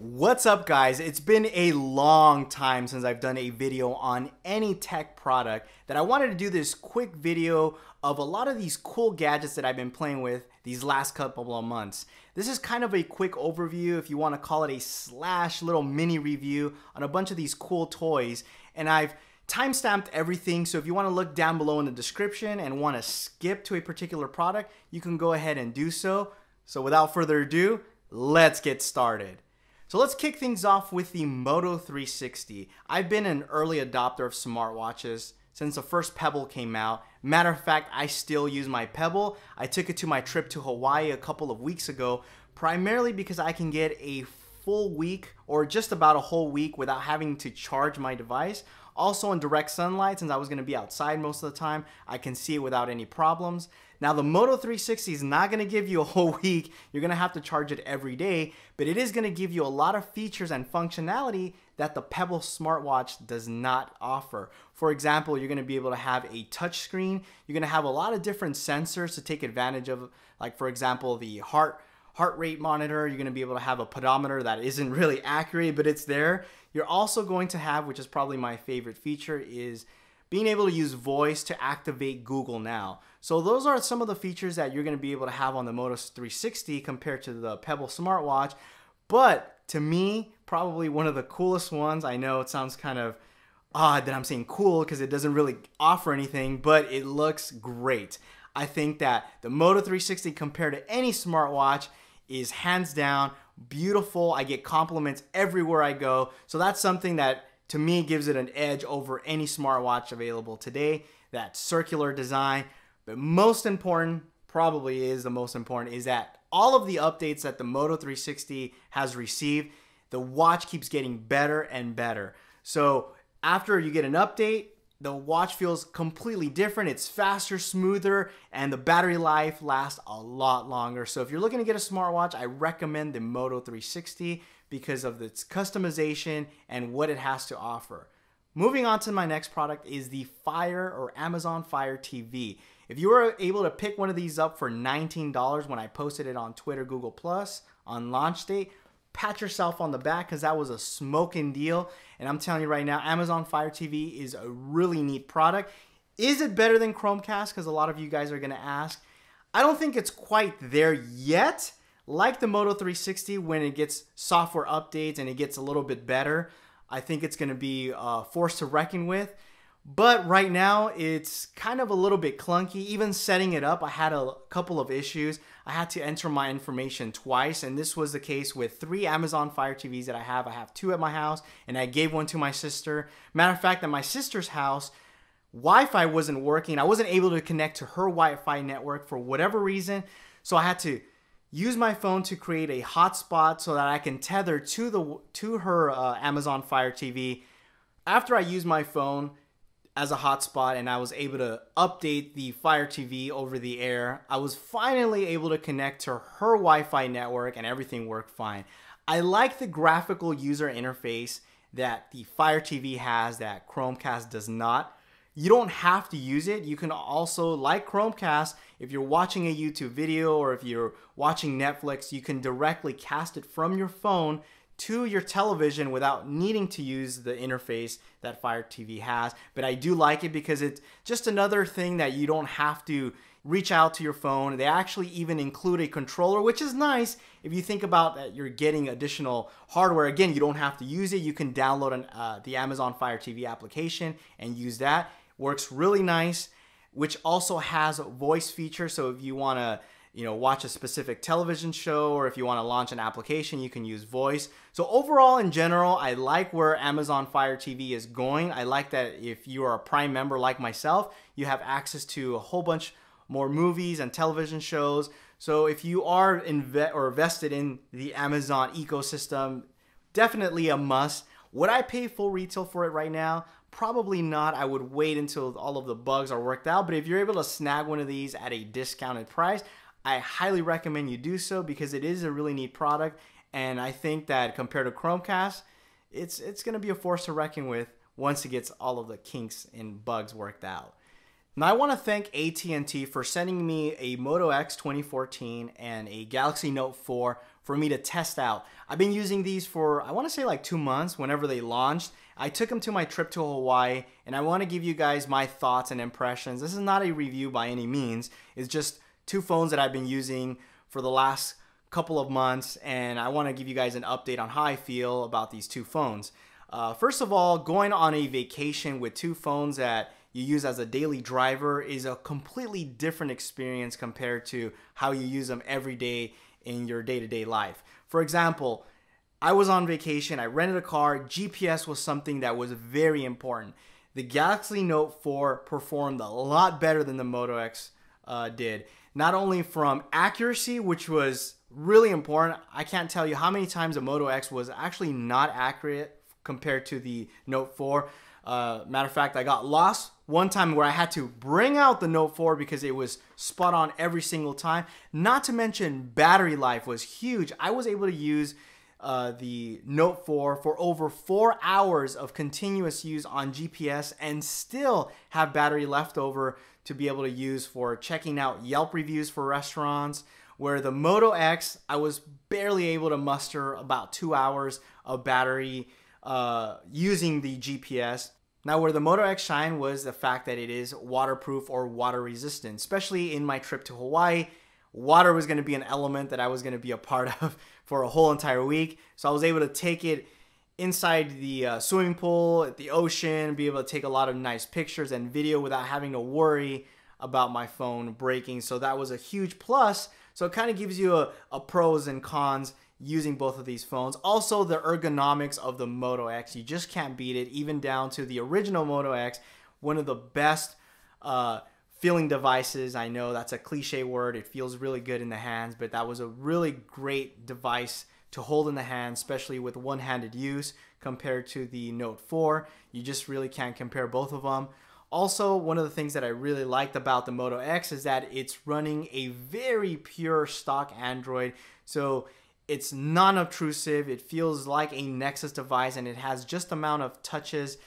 What's up, guys? It's been a long time since I've done a video on any tech product that I wanted to do this quick video of a lot of these cool gadgets that I've been playing with these last couple of months. This is kind of a quick overview, if you want to call it a slash little mini review on a bunch of these cool toys, and I've timestamped everything, so if you want to look down below in the description and want to skip to a particular product, you can go ahead and do so. So without further ado, let's get started. So let's kick things off with the Moto 360. I've been an early adopter of smartwatches since the first Pebble came out. Matter of fact, I still use my Pebble. I took it to my trip to Hawaii a couple of weeks ago, primarily because I can get a full week or just about a whole week without having to charge my device. Also in direct sunlight, since I was going to be outside most of the time, I can see it without any problems. Now the Moto 360 is not going to give you a whole week. You're going to have to charge it every day, but it is going to give you a lot of features and functionality that the Pebble smartwatch does not offer. For example, you're going to be able to have a touch screen. You're going to have a lot of different sensors to take advantage of, like for example, the heart rate monitor. You're going to be able to have a pedometer that isn't really accurate, but it's there. You're also going to have, which is probably my favorite feature, is being able to use voice to activate Google Now. So those are some of the features that you're going to be able to have on the Moto 360 compared to the Pebble smartwatch. But to me, probably one of the coolest ones. I know it sounds kind of odd that I'm saying cool because it doesn't really offer anything, but it looks great. I think that the Moto 360 compared to any smartwatch is hands down beautiful. I get compliments everywhere I go. So that's something that to me gives it an edge over any smartwatch available today. That circular design. But most important, probably is the most important, is that all of the updates that the Moto 360 has received, the watch keeps getting better and better. So after you get an update, the watch feels completely different. It's faster, smoother, and the battery life lasts a lot longer. So if you're looking to get a smartwatch, I recommend the Moto 360 because of its customization and what it has to offer. Moving on to my next product is the Fire or Amazon Fire TV. If you were able to pick one of these up for $19 when I posted it on Twitter, Google+, on launch date, pat yourself on the back because that was a smoking deal. And I'm telling you right now, Amazon Fire TV is a really neat product. Is it better than Chromecast? Because a lot of you guys are going to ask. I don't think it's quite there yet. Like the Moto 360, when it gets software updates and it gets a little bit better, I think it's going to be a force to reckon with. But right now, it's kind of a little bit clunky. Even setting it up, I had a couple of issues. I had to enter my information twice, and this was the case with 3 Amazon Fire TVs that I have. I have 2 at my house, and I gave one to my sister. Matter of fact, at my sister's house, Wi-Fi wasn't working. I wasn't able to connect to her Wi-Fi network for whatever reason, so I had to use my phone to create a hotspot so that I can tether to her Amazon Fire TV. After I used my phone as a hotspot and I was able to update the Fire TV over the air, I was finally able to connect to her Wi-Fi network and everything worked fine. I like the graphical user interface that the Fire TV has that Chromecast does not. You don't have to use it. You can also, like Chromecast, if you're watching a YouTube video or if you're watching Netflix, you can directly cast it from your phone to your television without needing to use the interface that Fire TV has. But I do like it because it's just another thing that you don't have to reach out to your phone. They actually even include a controller, which is nice if you think about that you're getting additional hardware. Again, you don't have to use it. You can download the Amazon Fire TV application and use that. Works really nice, which also has a voice feature. So if you want to watch a specific television show or if you want to launch an application, you can use voice. So overall, in general, I like where Amazon Fire TV is going. I like that if you are a Prime member like myself, you have access to a whole bunch more movies and television shows. So if you are invested in the Amazon ecosystem, definitely a must. Would I pay full retail for it right now? Probably not. I would wait until all of the bugs are worked out. But if you're able to snag one of these at a discounted price, I highly recommend you do so because it is a really neat product. And I think that compared to Chromecast, it's going to be a force to reckon with once it gets all of the kinks and bugs worked out. Now I want to thank AT&T for sending me a Moto X 2014 and a Galaxy Note 4 for me to test out. I've been using these for, I want to say like 2 months whenever they launched. I took them to my trip to Hawaii, and I want to give you guys my thoughts and impressions. This is not a review by any means. It's just 2 phones that I've been using for the last couple of months, and I want to give you guys an update on how I feel about these 2 phones. First of all, going on a vacation with 2 phones that you use as a daily driver is a completely different experience compared to how you use them every day in your day-to-day life. For example, I was on vacation, I rented a car, GPS was something that was very important. The Galaxy Note 4 performed a lot better than the Moto X did. Not only from accuracy, which was really important. I can't tell you how many times the Moto X was actually not accurate compared to the Note 4. Matter of fact, I got lost one time where I had to bring out the Note 4 because it was spot on every single time. Not to mention battery life was huge. I was able to use the Note 4 for over 4 hours of continuous use on GPS and still have battery left over to be able to use for checking out Yelp reviews for restaurants, where the Moto X, I was barely able to muster about 2 hours of battery using the GPS. Now, where the Moto X shine was the fact that it is waterproof or water resistant, especially in my trip to Hawaii. Water was going to be an element that I was going to be a part of for a whole entire week. So I was able to take it inside the swimming pool, at the ocean, be able to take a lot of nice pictures and video without having to worry about my phone breaking. So that was a huge plus. So it kind of gives you a pros and cons using both of these phones. Also, the ergonomics of the Moto X, you just can't beat it, even down to the original Moto X, one of the best feeling devices. I know that's a cliche word, it feels really good in the hands, but that was a really great device to hold in the hand, especially with one-handed use compared to the Note 4. You just really can't compare both of them. Also, one of the things that I really liked about the Moto X is that it's running a very pure stock Android. So it's non-obtrusive, it feels like a Nexus device, and it has just the amount of touches,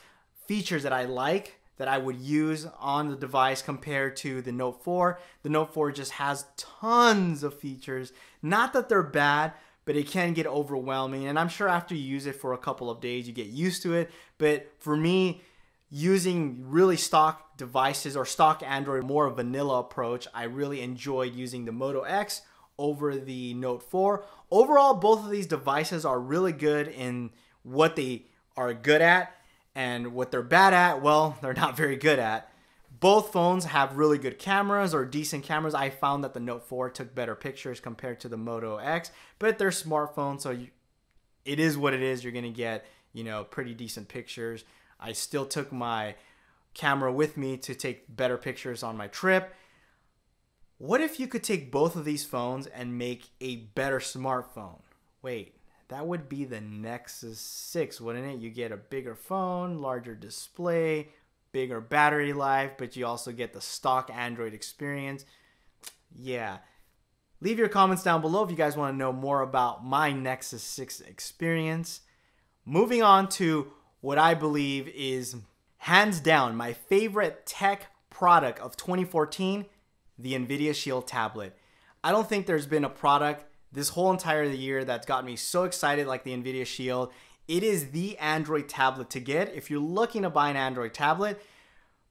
features that I like, that I would use on the device compared to the Note 4. The Note 4 just has tons of features. Not that they're bad, but it can get overwhelming. And I'm sure after you use it for a couple of days, you get used to it. But for me, using really stock devices or stock Android, more vanilla approach, I really enjoyed using the Moto X over the Note 4. Overall, both of these devices are really good in what they are good at, and what they're bad at, well, they're not very good at. Both phones have really good cameras or decent cameras. I found that the Note 4 took better pictures compared to the Moto X, but they're smartphones, so it is what it is. You're gonna get, pretty decent pictures. I still took my camera with me to take better pictures on my trip. What if you could take both of these phones and make a better smartphone? Wait, that would be the Nexus 6, wouldn't it? You get a bigger phone, larger display, bigger battery life, but you also get the stock Android experience. Yeah. Leave your comments down below if you guys want to know more about my Nexus 6 experience. Moving on to what I believe is hands down my favorite tech product of 2014, the Nvidia Shield tablet. I don't think there's been a product this whole entire year that's got me so excited like the Nvidia Shield. It is the Android tablet to get. If you're looking to buy an Android tablet,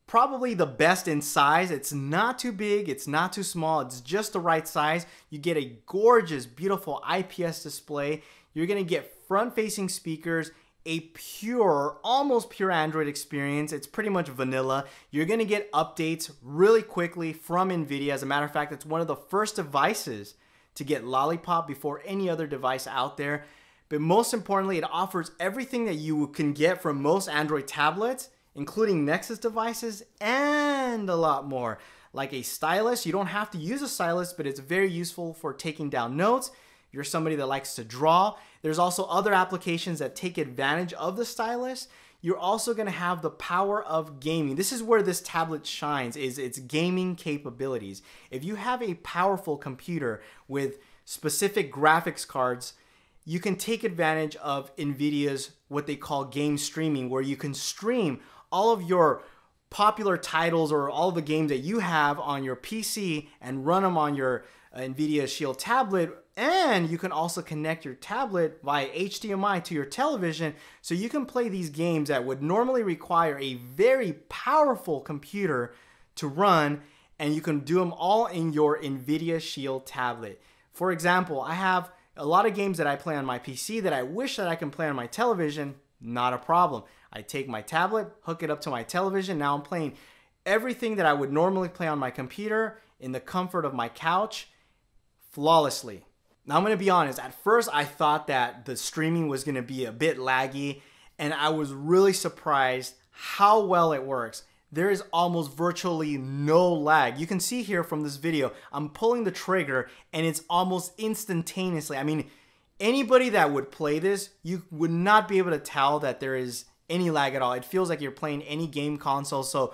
probably the best in size. It's not too big, it's not too small, it's just the right size. You get a gorgeous, beautiful IPS display. You're gonna get front-facing speakers, a pure, almost pure Android experience. It's pretty much vanilla. You're gonna get updates really quickly from Nvidia. As a matter of fact, it's one of the first devices to get Lollipop before any other device out there. But most importantly, it offers everything that you can get from most Android tablets, including Nexus devices, and a lot more. Like a stylus. You don't have to use a stylus, but it's very useful for taking down notes. You're somebody that likes to draw. There's also other applications that take advantage of the stylus. You're also going to have the power of gaming. This is where this tablet shines, is its gaming capabilities. If you have a powerful computer with specific graphics cards, you can take advantage of Nvidia's what they call game streaming, where you can stream all of your popular titles or all the games that you have on your PC and run them on your Nvidia Shield tablet, and you can also connect your tablet via HDMI to your television, so you can play these games that would normally require a very powerful computer to run, and you can do them all in your Nvidia Shield tablet. For example, I have a lot of games that I play on my PC that I wish that I can play on my television. Not a problem. I take my tablet, hook it up to my television. Now I'm playing everything that I would normally play on my computer in the comfort of my couch flawlessly. Now I'm going to be honest, at first I thought that the streaming was going to be a bit laggy, and I was really surprised how well it works. There is almost virtually no lag. You can see here from this video, I'm pulling the trigger and it's almost instantaneously. I mean, anybody that would play this, you would not be able to tell that there is any lag at all. It feels like you're playing any game console. So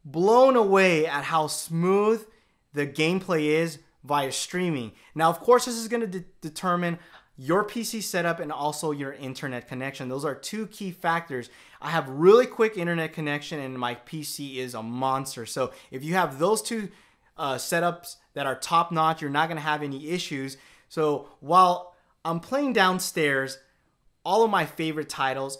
blown away at how smooth the gameplay is via streaming. Now, of course, this is going to determine your PC setup and also your internet connection. Those are two key factors. I have really quick internet connection and my PC is a monster. So if you have those two setups that are top notch, you're not going to have any issues. So while I'm playing downstairs all of my favorite titles,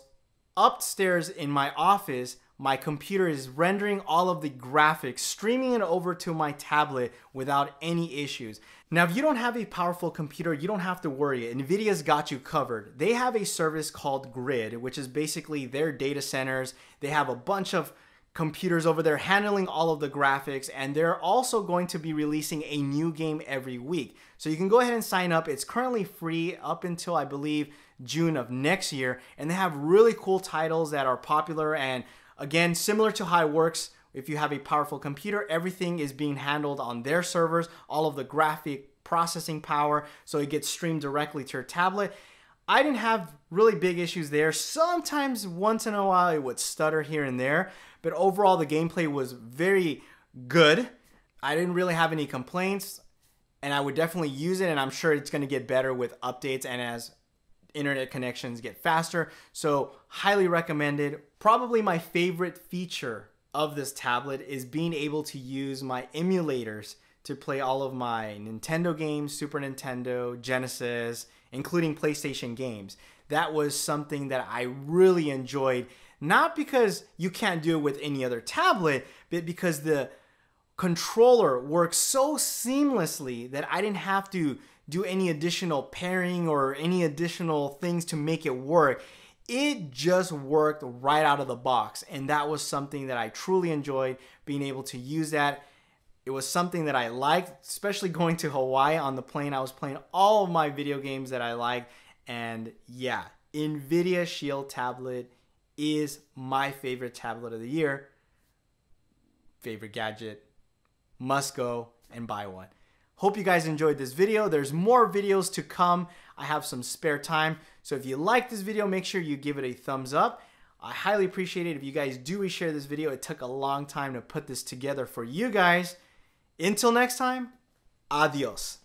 upstairs in my office, my computer is rendering all of the graphics, streaming it over to my tablet without any issues. Now, if you don't have a powerful computer, you don't have to worry. Nvidia's got you covered. They have a service called Grid, which is basically their data centers. They have a bunch of computers over there handling all of the graphics, and they're also going to be releasing a new game every week. So you can go ahead and sign up. It's currently free up until, I believe, June of next year, and they have really cool titles that are popular. And again, similar to how it works, if you have a powerful computer, everything is being handled on their servers, all of the graphic processing power, so it gets streamed directly to your tablet. I didn't have really big issues there. Sometimes, once in a while, it would stutter here and there, but overall, the gameplay was very good. I didn't really have any complaints, and I would definitely use it, and I'm sure it's going to get better with updates and as internet connections get faster. So highly recommended. Probably my favorite feature of this tablet is being able to use my emulators to play all of my Nintendo games, Super Nintendo, Genesis, including PlayStation games. That was something that I really enjoyed, not because you can't do it with any other tablet, but because the controller works so seamlessly that I didn't have to do any additional pairing or any additional things to make it work. It just worked right out of the box, and that was something that I truly enjoyed, being able to use that. It was something that I liked, especially going to Hawaii on the plane. I was playing all of my video games that I liked, and yeah, Nvidia Shield tablet is my favorite tablet of the year. Favorite gadget. Must go and buy one. Hope you guys enjoyed this video. There's more videos to come. I have some spare time. So if you like this video, make sure you give it a thumbs up. I highly appreciate it if you guys do reshare this video. It took a long time to put this together for you guys. Until next time, adios.